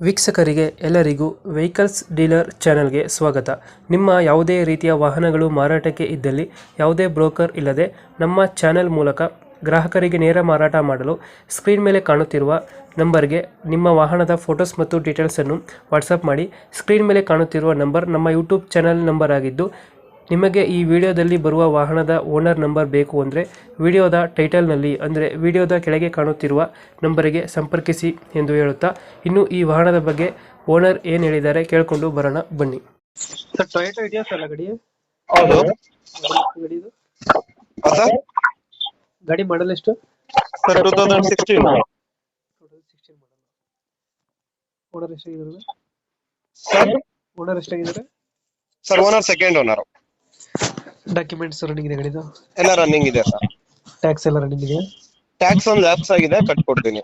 ವೀಕ್ಷಕರಿಗೆ ಎಲ್ಲರಿಗೂ vehicles dealer ಚಾನೆಲ್ಗೆ ಸ್ವಾಗತ. ನಿಮ್ಮ ಯಾವುದೇ ರೀತಿಯ ವಾಹನಗಳು ಮಾರಾಟಕ್ಕೆ ಇದ್ದಲ್ಲಿ ಯಾವುದೇ ಬ್ರೋಕರ್ ಇಲ್ಲದೆ ನಮ್ಮ ಚಾನೆಲ್ ಮೂಲಕ ಗ್ರಾಹಕರಿಗೆ ನೇರ ಮಾರಾಟ ಮಾಡಲು ಸ್ಕ್ರೀನ್ ಮೇಲೆ ಕಾಣುತ್ತಿರುವ ನಂಬರ್ಗೆ ನಿಮ್ಮ ವಾಹನದ ಫೋಟೋಸ್ ಮತ್ತು ಡೀಟೇಲ್ಸನ್ನು ವಾಟ್ಸಪ್ ಮಾಡಿ. ಸ್ಕ್ರೀನ್ ಮೇಲೆ ಕಾಣುತ್ತಿರುವ ನಂಬರ್ ನಮ್ಮ ಯೂಟ್ಯೂಬ್ ಚಾನೆಲ್ ನಂಬರ್ ಆಗಿದ್ದು, ನಿಮಗೆ ಈ ವಿಡಿಯೋದಲ್ಲಿ ಬರುವ ವಾಹನದ ಓನರ್ ನಂಬರ್ ಬೇಕು ಅಂದರೆ ವಿಡಿಯೋದ ಟೈಟಲ್ನಲ್ಲಿ ಅಂದರೆ ವಿಡಿಯೋದ ಕೆಳಗೆ ಕಾಣುತ್ತಿರುವ ನಂಬರಿಗೆ ಸಂಪರ್ಕಿಸಿ ಎಂದು ಹೇಳುತ್ತಾ, ಇನ್ನು ಈ ವಾಹನದ ಬಗ್ಗೆ ಓನರ್ ಏನು ಹೇಳಿದ್ದಾರೆ ಕೇಳಿಕೊಂಡು ಬರೋಣ ಬನ್ನಿ. ಸರ್, ಟೊಯೋಟಾ ಇದೆಯಾ ಸರ್ ಗಾಡಿ? ಹೌದು. ಗಾಡಿ ಇದು ಸರ್ ಗಾಡಿ ಮಾಡಲ್ ಎಷ್ಟು? Sir 2016 model. ಓನರ್ ಎಷ್ಟಾಗಿದ್ದಾರೆ? ಸರ್ ಓನರ್ ಎಷ್ಟಾಗಿದ್ದಾರೆ? Sir owner second owner. Documents running ಇದೆ ಗಾಡಿದು? ಎಲ್ಲ ರನ್ನಿಂಗ್ ಇದೆ ಸರ್. ಟ್ಯಾಕ್ಸ್ ಎಲ್ಲ ರನ್ನಿಂಗ್ ಇದೆ? ಟ್ಯಾಕ್ಸ್ ಒಂದು ಲ್ಯಾಪ್ಸ್ ಆಗಿದೆ, ಕಟ್ಕೊಡ್ತೀನಿ.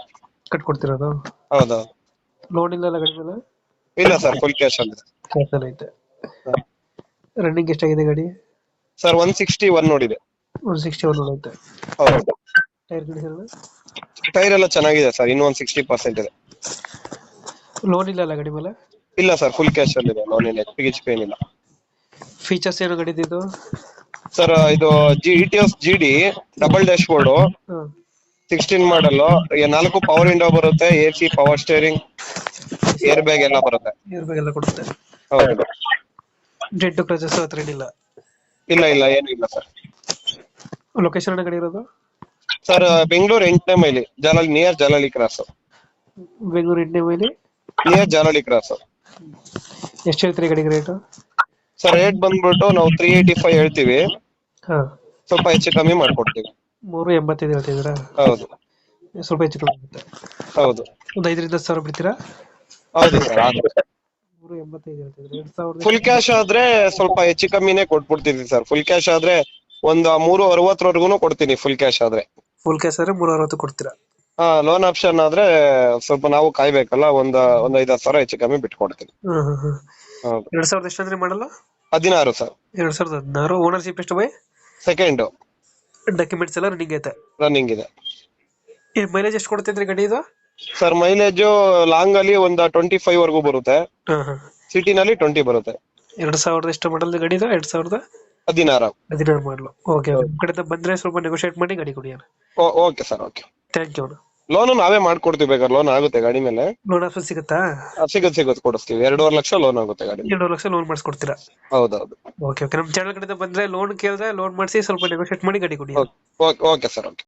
ಕಟ್ಕೊಡ್ತಿರೋದು? ಹೌದು. ಲೋನ್ ಇಲ್ಲ ಗಾಡಿ ಮೇಲೆ? ಇಲ್ಲ ಸರ್, ಫುಲ್ ಕ್ಯಾಶ್ ಆಗಿದೆ. ಕ್ಯಾಶ್ ಎಲ್ಲ ಐತೆ. ರನ್ನಿಂಗ್ ಎಷ್ಟಾಗಿದೆ ಗಾಡಿ? ಸರ್ 161 ನೋಡಿದೆ. 161 ಐತೆ. ಹೌದು. Tyre condition? ಟೈರ್ ಎಲ್ಲ ಚೆನ್ನಾಗಿದೆ ಸರ್, ಇನ್ನೂ ಒಂದು 60% ಇದೆ. ಲೋನ್ ಇಲ್ಲ ಗಾಡಿ ಮೇಲೆ? ಇಲ್ಲ ಸರ್, ಫುಲ್ ಕ್ಯಾಶ್ ಅಲ್ಲಿ ಇದೆ. ಲೋನ್ ಇಲ್ಲ, HP ಏನಿಲ್ಲ. ಫೀಚರ್ಸ್ ಏನು ಗಾಡಿ ಇದು? ಸರ್ ಇದು ETS GD double dash board, 16 ಮಾಡಲ್, 4 ಪವರ್ ವಿಂಡೋ ಬರುತ್ತೆ, AC, power steering, air bag ಎಲ್ಲ ಬರುತ್ತೆ. ಏರ್ ಬ್ಯಾಗ್ ಎಲ್ಲ ಕೊಡುತ್ತೆ. ಹೌದು. ಡೆಡ್ ಕ್ರಚಸ್ ಹತ್ರ ಏನಿಲ್ಲ? ಇಲ್ಲ ಇಲ್ಲ, ಏನು ಇಲ್ಲ ಸರ್. ಲೊಕೇಶನ್ ಗಾಡಿ ಇರೋದು? ಸರ್ ಬೆಂಗಳೂರು 8ನೇ mile, near Jalahalli cross. Bengaluru 8ನೇ ಮೈಲಿ ನಿಯರ್ ಜಾಲಹಳ್ಳಿ ಕ್ರಾಸ್. ಎಷ್ಟು ಹೇಳ್ತೀರಿ ಗಾಡಿಗೆ ರೇಟು? ಸರ್ ರೇಟ್ ಬಂದ್ಬಿಟ್ಟು ನಾವು 385 ಹೇಳ್ತೀವಿ, ಹಾ. ಸ್ವಲ್ಪ ಹೆಚ್ಚು ಕಮ್ಮಿ ಮಾಡ್ಕೊಡ್ತೀವಿ. 385 ಹೇಳ್ತಿದ್ದೀರಾ? ಹೌದು. ಸ್ವಲ್ಪ ಹೆಚ್ಚು ಕಮ್ಮಿ ಆಗುತ್ತೆ. ಹೌದು. ಒಂದು 5,000 ಬಿಡ್ತೀರಾ? ಹೌದು ಸರ್. 385 ಹೇಳ್ತಿದ್ರೆ 2,000. ಫುಲ್ ಕ್ಯಾಶ್ ಆದ್ರೆ ಸ್ವಲ್ಪ ಹೆಚ್ಚು ಕಮ್ಮಿನೇ ಕೊಟ್ಬಿಡ್ತೀವಿ ಸರ್. ಫುಲ್ ಕ್ಯಾಶ್ ಆದ್ರೆ ಒಂದು 360 ಕೊಡ್ತೀನಿ. ಫುಲ್ ಕ್ಯಾಶ್ ಆದ್ರೆ ಫುಲ್ ಕ್ಯಾಶ್ ಆದ್ರೆ 360 ಕೊಡ್ತೀರಾ? ಲೋನ್ ಆಪ್ಷನ್ ಆದ್ರೆ ಸ್ವಲ್ಪ ನಾವು ಕಾಯ್ಬೇಕಲ್ಲ, ಒಂದು 5,000 ಹೆಚ್ಚು ಕಮ್ಮಿ ಬಿಟ್ಕೊಡ್ತೀನಿ. ಹೌದು. 2000 ಎಷ್ಟು ಅಂದ್ರೆ ಮಾಡಲ್ಲ? 16 ಸರ್. 2016. ಓನರ್ಶಿಪ್ ಎಷ್ಟು ಬೈ? ಸೆಕೆಂಡ್. ಡಾಕ್ಯುಮೆಂಟ್ಸ್ ಎಲ್ಲ ರನ್ನಿಂಗ್ ಐತೆ? ರನ್ನಿಂಗ್ ಇದೆ. ಮೈಲೇಜ್ ಎಷ್ಟು ಕೊಡ್ತೈತ್ರಿ ಗಾಡಿ ಇದು? ಸರ್ ಮೈಲೇಜ್ ಲಾಂಗ್ ಅಲ್ಲಿ ಒಂದು 25 ವರೆಗೂ ಬರುತ್ತೆ, ಸಿಟಿನಲ್ಲಿ 20 ಬರುತ್ತೆ. 2000 ಎಷ್ಟು ಮಾಡಲ್ ಗಾಡಿ ಇದು? 2016 ಮಾಡಲು. ಓಕೆ, ಕಡೆಯಿಂದ ಬಂದ್ರೆ ಸ್ವಲ್ಪ ನೆಗೋಶಿಯೇಟ್ ಮಾಡಿ ಗಾಡಿ ಕೊಡಿ. Okay sir, okay. Thank you. Loan ನಾವೇ ಮಾಡ್ಕೊಡ್ತೀವಿ, ಬೇಕಾದ್ರೆ ಲೋನ್ ಆಗುತ್ತೆ ಗಾಡಿ ಮೇಲೆ. ಲೋನ್ ಆಪ್ಷನ್ ಸಿಗುತ್ತಾ? ಸಿಗುತ್ತೆ, ಕೊಡಿಸ್ತೀವಿ. 2.5 ಲಕ್ಷ ಲೋನ್ ಆಗುತ್ತೆ ಗಾಡಿ. 2 ಲಕ್ಷ ಲೋನ್ ಮಾಡಿಸ್ಕೊಡ್ತೀರಾ? ಹೌದೌದು. ಓಕೆ, ನಮ್ಮ ಚಾನಲ್ ಕಡೆಯಿಂದ ಬಂದ್ರೆ ಲೋನ್ ಕೇಳಿದ್ರೆ ಲೋನ್ ಮಾಡಿಸಿ ಸ್ವಲ್ಪ ನೆಗೋಶಿಯೇಟ್ ಮಾಡಿ ಗಾಡಿ ಕೊಡಿ. Okay sir, okay.